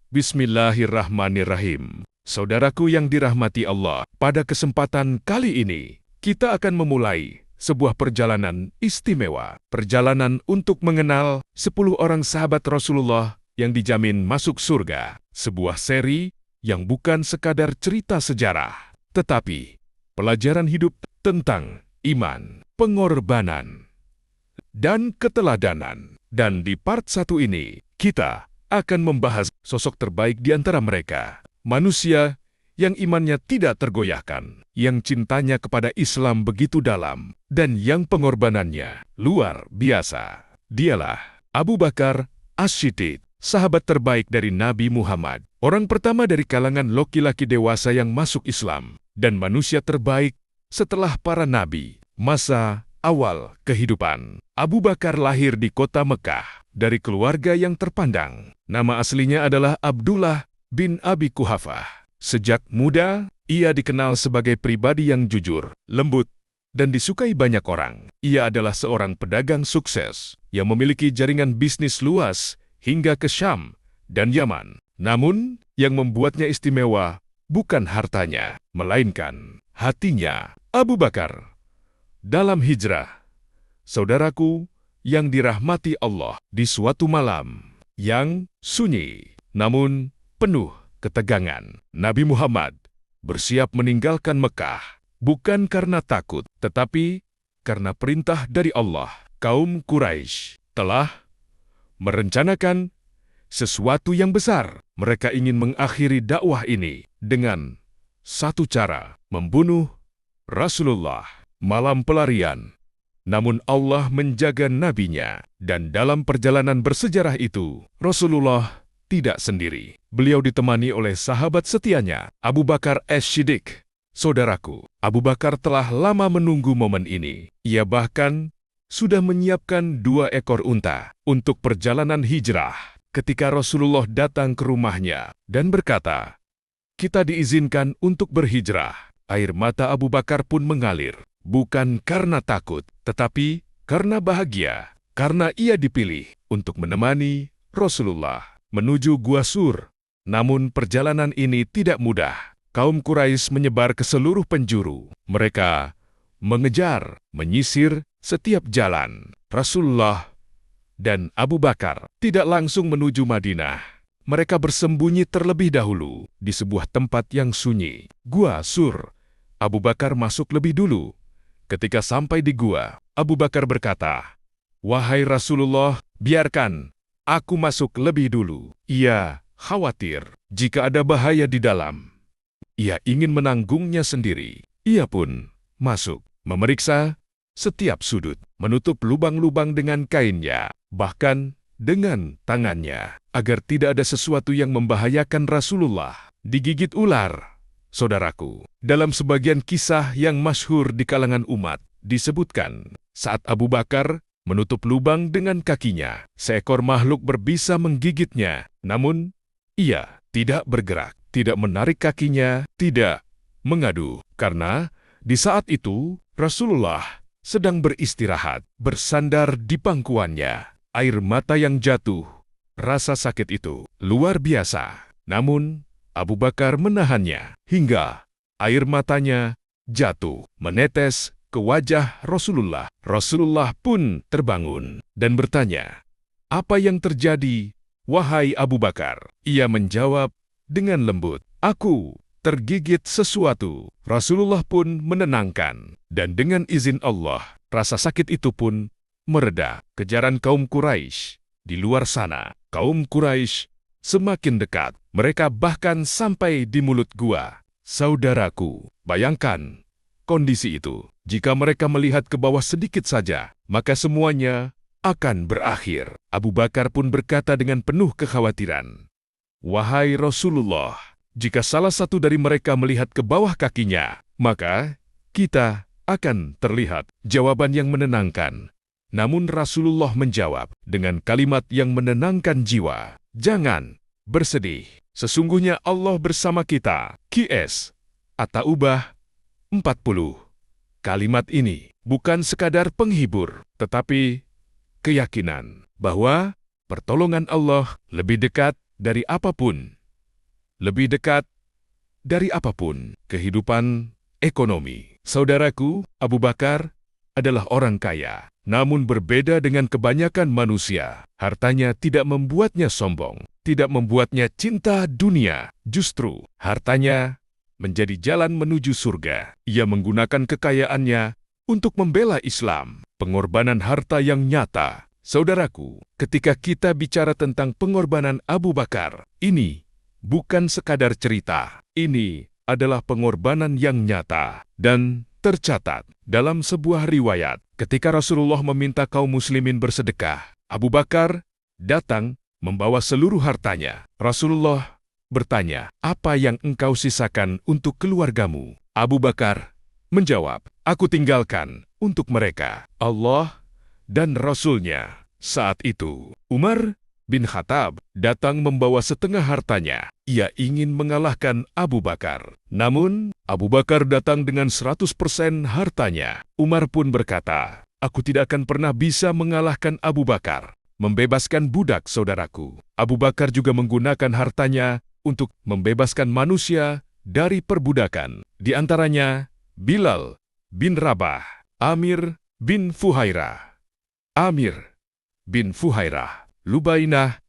Bismillahirrahmanirrahim. Saudaraku yang dirahmati Allah, pada kesempatan kali ini, kita akan memulai sebuah perjalanan istimewa. Perjalanan untuk mengenal 10 orang sahabat Rasulullah yang dijamin masuk surga. Sebuah seri yang bukan sekadar cerita sejarah, tetapi pelajaran hidup tentang iman, pengorbanan, dan keteladanan. Dan di part 1 ini, kita akan membahas sosok terbaik di antara mereka. Manusia yang imannya tidak tergoyahkan, yang cintanya kepada Islam begitu dalam, dan yang pengorbanannya luar biasa. Dialah Abu Bakar As-Siddiq, sahabat terbaik dari Nabi Muhammad. Orang pertama dari kalangan laki-laki dewasa yang masuk Islam, dan manusia terbaik setelah para nabi. Masa awal kehidupan Abu Bakar lahir di kota Mekah dari keluarga yang terpandang. Nama aslinya adalah Abdullah bin Abi Quhafah. Sejak muda, ia dikenal sebagai pribadi yang jujur, lembut, dan disukai banyak orang. Ia adalah seorang pedagang sukses yang memiliki jaringan bisnis luas hingga ke Syam dan Yaman. Namun, yang membuatnya istimewa bukan hartanya, melainkan hatinya. Abu Bakar dalam hijrah. Saudaraku yang dirahmati Allah, di suatu malam yang sunyi namun penuh ketegangan, Nabi Muhammad bersiap meninggalkan Mekah, bukan karena takut, tetapi karena perintah dari Allah. Kaum Quraisy telah merencanakan sesuatu yang besar. Mereka ingin mengakhiri dakwah ini dengan satu cara, membunuh Rasulullah. Malam pelarian. Namun Allah menjaga nabinya, dan dalam perjalanan bersejarah itu, Rasulullah tidak sendiri. Beliau ditemani oleh sahabat setianya, Abu Bakar As-Siddiq. Saudaraku, Abu Bakar telah lama menunggu momen ini. Ia bahkan sudah menyiapkan 2 ekor unta untuk perjalanan hijrah. Ketika Rasulullah datang ke rumahnya dan berkata, "Kita diizinkan untuk berhijrah," air mata Abu Bakar pun mengalir. Bukan karena takut, tetapi karena bahagia, karena ia dipilih untuk menemani Rasulullah menuju Gua Sur. Namun perjalanan ini tidak mudah. Kaum Quraisy menyebar ke seluruh penjuru. Mereka mengejar, menyisir setiap jalan. Rasulullah dan Abu Bakar tidak langsung menuju Madinah. Mereka bersembunyi terlebih dahulu di sebuah tempat yang sunyi, Gua Sur. Abu Bakar masuk lebih dulu. Ketika sampai di gua, Abu Bakar berkata, "Wahai Rasulullah, biarkan aku masuk lebih dulu." Ia khawatir jika ada bahaya di dalam. Ia ingin menanggungnya sendiri. Ia pun masuk, memeriksa setiap sudut, menutup lubang-lubang dengan kainnya, bahkan dengan tangannya, agar tidak ada sesuatu yang membahayakan Rasulullah. Digigit ular. Saudaraku, dalam sebagian kisah yang masyhur di kalangan umat, disebutkan saat Abu Bakar menutup lubang dengan kakinya, seekor makhluk berbisa menggigitnya. Namun, ia tidak bergerak, tidak menarik kakinya, tidak mengadu. Karena di saat itu, Rasulullah sedang beristirahat, bersandar di pangkuannya. Air mata yang jatuh, rasa sakit itu luar biasa. Namun, Abu Bakar menahannya hingga air matanya jatuh, menetes ke wajah Rasulullah. Rasulullah pun terbangun dan bertanya, "Apa yang terjadi, wahai Abu Bakar?" Ia menjawab dengan lembut, "Aku tergigit sesuatu." Rasulullah pun menenangkan, dan dengan izin Allah, rasa sakit itu pun mereda. Kejaran kaum Quraisy di luar sana, kaum Quraisy semakin dekat. Mereka bahkan sampai di mulut gua. Saudaraku, bayangkan kondisi itu. Jika mereka melihat ke bawah sedikit saja, maka semuanya akan berakhir. Abu Bakar pun berkata dengan penuh kekhawatiran, "Wahai Rasulullah, jika salah satu dari mereka melihat ke bawah kakinya, maka kita akan terlihat." Jawaban yang menenangkan. Namun Rasulullah menjawab dengan kalimat yang menenangkan jiwa, "Jangan bersedih. Sesungguhnya Allah bersama kita." QS At-Taubah 40. Kalimat ini bukan sekadar penghibur, tetapi keyakinan bahwa pertolongan Allah lebih dekat dari apapun lebih dekat dari apapun kehidupan ekonomi. Saudaraku, Abu Bakar adalah orang kaya, namun berbeda dengan kebanyakan manusia. Hartanya tidak membuatnya sombong, tidak membuatnya cinta dunia. Justru, hartanya menjadi jalan menuju surga. Ia menggunakan kekayaannya untuk membela Islam. Pengorbanan harta yang nyata. Saudaraku, ketika kita bicara tentang pengorbanan Abu Bakar, ini bukan sekadar cerita. Ini adalah pengorbanan yang nyata dan tercatat dalam sebuah riwayat. Ketika Rasulullah meminta kaum muslimin bersedekah, Abu Bakar datang membawa seluruh hartanya. Rasulullah bertanya, "Apa yang engkau sisakan untuk keluargamu?" Abu Bakar menjawab, "Aku tinggalkan untuk mereka Allah dan Rasul-Nya." Saat itu, Umar bin Khattab datang membawa setengah hartanya. Ia ingin mengalahkan Abu Bakar. Namun, Abu Bakar datang dengan 100% hartanya. Umar pun berkata, "Aku tidak akan pernah bisa mengalahkan Abu Bakar." Membebaskan budak, saudaraku. Abu Bakar juga menggunakan hartanya untuk membebaskan manusia dari perbudakan. Di antaranya, Bilal bin Rabah, Amir bin Fuhairah, Lubainah,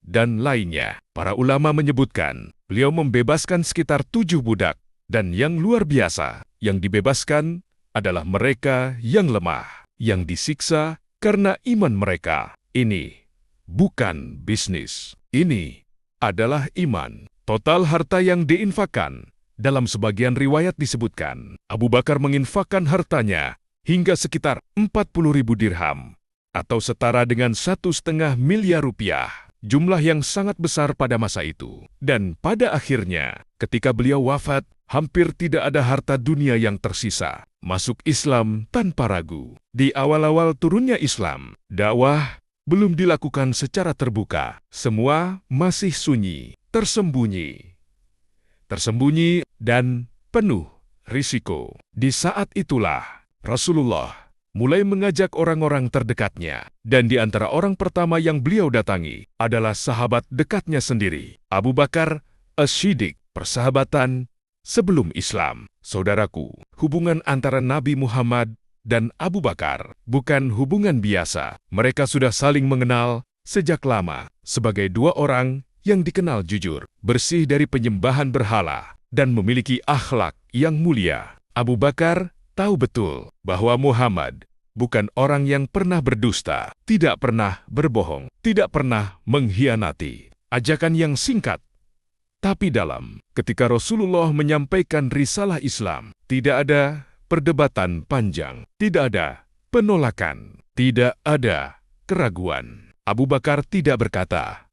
dan lainnya. Para ulama menyebutkan, beliau membebaskan sekitar 7 budak, dan yang luar biasa, yang dibebaskan adalah mereka yang lemah, yang disiksa karena iman mereka. Ini bukan bisnis, ini adalah iman. Total harta yang diinfakkan, dalam sebagian riwayat disebutkan, Abu Bakar menginfakkan hartanya hingga sekitar 40.000 dirham, atau setara dengan 1,5 miliar rupiah, jumlah yang sangat besar pada masa itu. Dan pada akhirnya, ketika beliau wafat, hampir tidak ada harta dunia yang tersisa. Masuk Islam tanpa ragu. Di awal-awal turunnya Islam, dakwah belum dilakukan secara terbuka. Semua masih sunyi, tersembunyi dan penuh risiko. Di saat itulah, Rasulullah mulai mengajak orang-orang terdekatnya, dan di antara orang pertama yang beliau datangi adalah sahabat dekatnya sendiri, Abu Bakar As-Siddiq. Persahabatan sebelum Islam. Saudaraku, hubungan antara Nabi Muhammad dan Abu Bakar bukan hubungan biasa. Mereka sudah saling mengenal sejak lama sebagai dua orang yang dikenal jujur, bersih dari penyembahan berhala, dan memiliki akhlak yang mulia. Abu Bakar tahu betul bahwa Muhammad bukan orang yang pernah berdusta, tidak pernah berbohong, tidak pernah mengkhianati. Ajakan yang singkat tapi dalam. Ketika Rasulullah menyampaikan risalah Islam, tidak ada perdebatan panjang, tidak ada penolakan, tidak ada keraguan. Abu Bakar tidak berkata,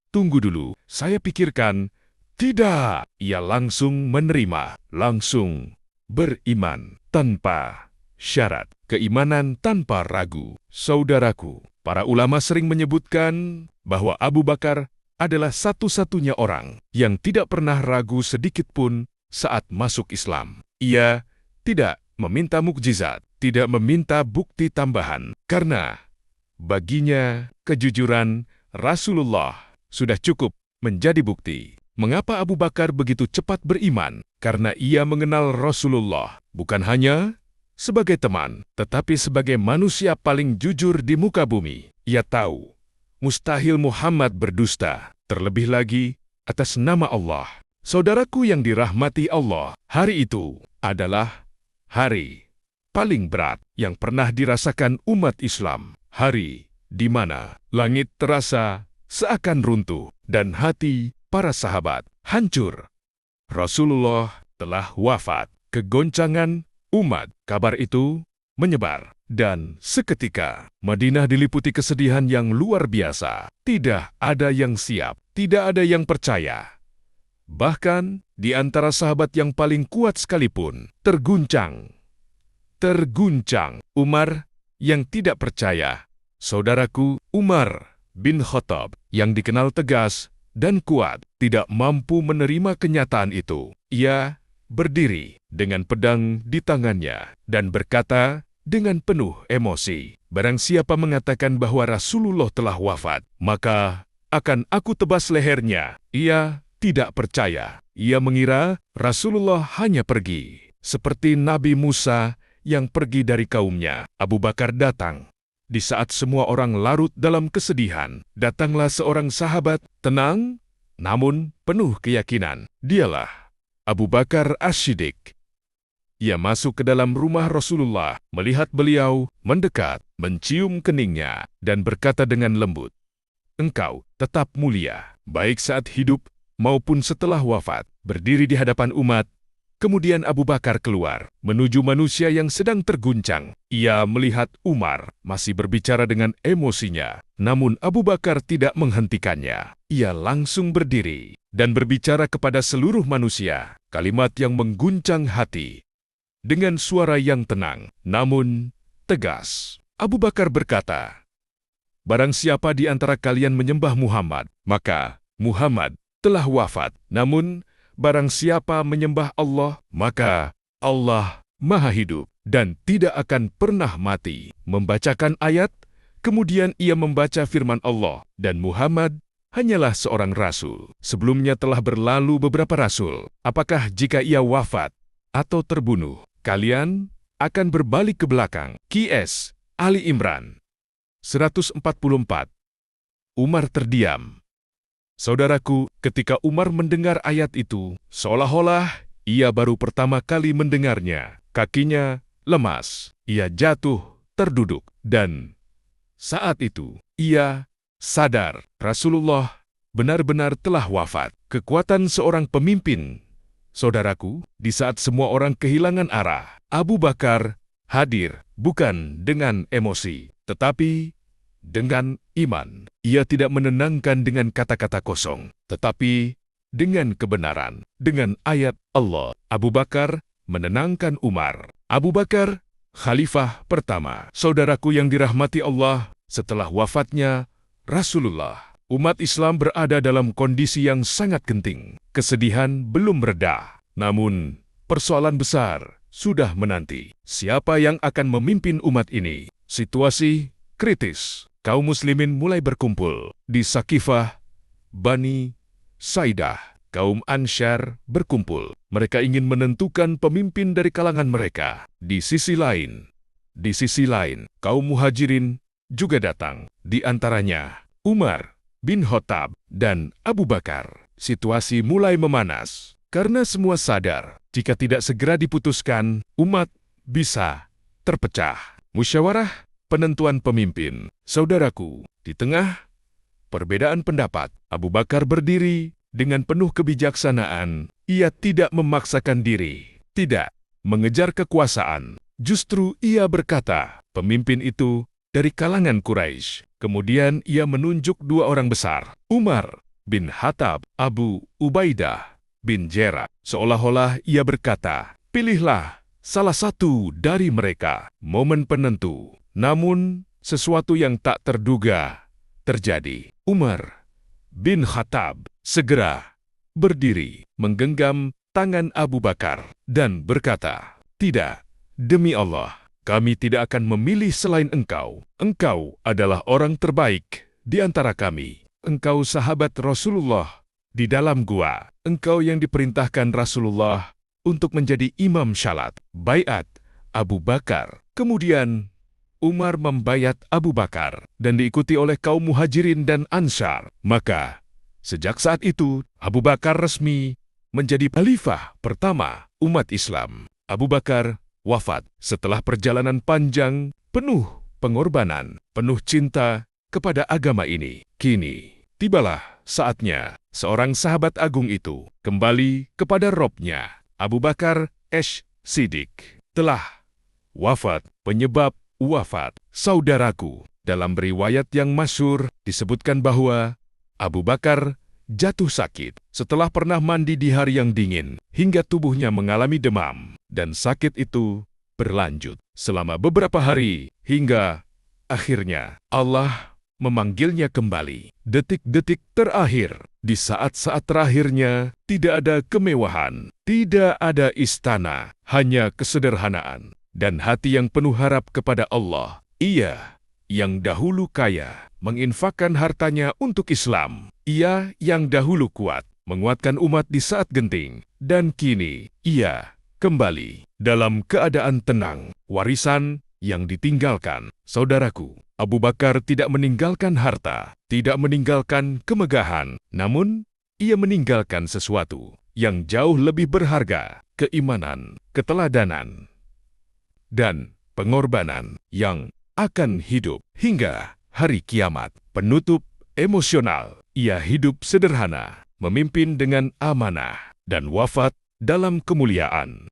"Tunggu dulu, saya pikirkan." Tidak, ia langsung menerima, langsung beriman tanpa syarat, keimanan tanpa ragu. Saudaraku, para ulama sering menyebutkan bahwa Abu Bakar adalah satu-satunya orang yang tidak pernah ragu sedikit pun saat masuk Islam. Ia tidak meminta mukjizat, tidak meminta bukti tambahan, karena baginya kejujuran Rasulullah sudah cukup menjadi bukti. Mengapa Abu Bakar begitu cepat beriman? Karena ia mengenal Rasulullah bukan hanya sebagai teman, tetapi sebagai manusia paling jujur di muka bumi. Ia tahu mustahil Muhammad berdusta, terlebih lagi atas nama Allah. Saudaraku yang dirahmati Allah, hari itu adalah hari paling berat yang pernah dirasakan umat Islam. Hari di mana langit terasa seakan runtuh dan hati para sahabat hancur. Rasulullah telah wafat. Kegoncangan umat, kabar itu menyebar. Dan seketika, Madinah diliputi kesedihan yang luar biasa. Tidak ada yang siap, tidak ada yang percaya. Bahkan, di antara sahabat yang paling kuat sekalipun, terguncang. Umar yang tidak percaya. Saudaraku, Umar bin Khattab yang dikenal tegas dan kuat, tidak mampu menerima kenyataan itu. Ia berdiri dengan pedang di tangannya dan berkata dengan penuh emosi, "Barang siapa mengatakan bahwa Rasulullah telah wafat, maka akan aku tebas lehernya." Ia tidak percaya. Ia mengira Rasulullah hanya pergi, seperti Nabi Musa yang pergi dari kaumnya. Abu Bakar datang. Di saat semua orang larut dalam kesedihan, datanglah seorang sahabat, tenang, namun penuh keyakinan. Dialah Abu Bakar As-Siddiq. Ia masuk ke dalam rumah Rasulullah, melihat beliau, mendekat, mencium keningnya, dan berkata dengan lembut, "Engkau tetap mulia, baik saat hidup maupun setelah wafat." Berdiri di hadapan umat, kemudian Abu Bakar keluar, menuju manusia yang sedang terguncang. Ia melihat Umar masih berbicara dengan emosinya, namun Abu Bakar tidak menghentikannya. Ia langsung berdiri dan berbicara kepada seluruh manusia, kalimat yang mengguncang hati. Dengan suara yang tenang, namun tegas, Abu Bakar berkata, "Barang siapa di antara kalian menyembah Muhammad, maka Muhammad telah wafat. Namun, barang siapa menyembah Allah, maka Allah Maha Hidup dan tidak akan pernah mati." Membacakan ayat, kemudian ia membaca firman Allah, "Dan Muhammad hanyalah seorang rasul. Sebelumnya telah berlalu beberapa rasul. Apakah jika ia wafat atau terbunuh, kalian akan berbalik ke belakang?" QS Ali Imran 144. Umar terdiam. Saudaraku, ketika Umar mendengar ayat itu, seolah-olah ia baru pertama kali mendengarnya. Kakinya lemas, ia jatuh, terduduk, dan saat itu ia sadar Rasulullah benar-benar telah wafat. Kekuatan seorang pemimpin. Saudaraku, di saat semua orang kehilangan arah, Abu Bakar hadir bukan dengan emosi, tetapi dengan iman. Ia tidak menenangkan dengan kata-kata kosong, tetapi dengan kebenaran, dengan ayat Allah. Abu Bakar menenangkan Umar. Abu Bakar, khalifah pertama. Saudaraku yang dirahmati Allah, setelah wafatnya Rasulullah, umat Islam berada dalam kondisi yang sangat genting. Kesedihan belum reda, namun persoalan besar sudah menanti. Siapa yang akan memimpin umat ini? Situasi kritis. Kaum muslimin mulai berkumpul di Sakifah, Bani Saidah. Kaum Ansyar berkumpul. Mereka ingin menentukan pemimpin dari kalangan mereka. Di sisi lain, kaum Muhajirin juga datang. Di antaranya Umar bin Khattab dan Abu Bakar. Situasi mulai memanas karena semua sadar jika tidak segera diputuskan, umat bisa terpecah. Musyawarah penentuan pemimpin. Saudaraku, di tengah perbedaan pendapat, Abu Bakar berdiri dengan penuh kebijaksanaan. Ia tidak memaksakan diri, tidak mengejar kekuasaan. Justru ia berkata, pemimpin itu dari kalangan Quraisy. Kemudian ia menunjuk dua orang besar, Umar bin Khattab, Abu Ubaidah bin Jarrah. Seolah-olah ia berkata, pilihlah salah satu dari mereka. Momen penentu. Namun, sesuatu yang tak terduga terjadi. Umar bin Khattab segera berdiri, menggenggam tangan Abu Bakar, dan berkata, "Tidak, demi Allah, kami tidak akan memilih selain engkau. Engkau adalah orang terbaik di antara kami. Engkau sahabat Rasulullah di dalam gua. Engkau yang diperintahkan Rasulullah untuk menjadi imam syalat." Baiat Abu Bakar. Kemudian Umar membayat Abu Bakar dan diikuti oleh kaum Muhajirin dan Ansyar. Maka, sejak saat itu, Abu Bakar resmi menjadi khalifah pertama umat Islam. Abu Bakar wafat setelah perjalanan panjang, penuh pengorbanan, penuh cinta kepada agama ini. Kini, tibalah saatnya seorang sahabat agung itu kembali kepada Robnya. Abu Bakar As-Siddiq telah wafat. Penyebab wafat, saudaraku, dalam riwayat yang masyhur disebutkan bahwa Abu Bakar jatuh sakit setelah pernah mandi di hari yang dingin hingga tubuhnya mengalami demam, dan sakit itu berlanjut selama beberapa hari hingga akhirnya Allah memanggilnya kembali. Detik-detik terakhir, di saat-saat terakhirnya, tidak ada kemewahan, tidak ada istana, hanya kesederhanaan dan hati yang penuh harap kepada Allah. Ia yang dahulu kaya menginfakkan hartanya untuk Islam. Ia yang dahulu kuat menguatkan umat di saat genting, dan kini ia kembali dalam keadaan tenang. Warisan yang ditinggalkan, saudaraku, Abu Bakar tidak meninggalkan harta, tidak meninggalkan kemegahan, namun ia meninggalkan sesuatu yang jauh lebih berharga, keimanan, keteladanan, dan pengorbanan yang akan hidup hingga hari kiamat. Penutup emosional, ia hidup sederhana, memimpin dengan amanah, dan wafat dalam kemuliaan.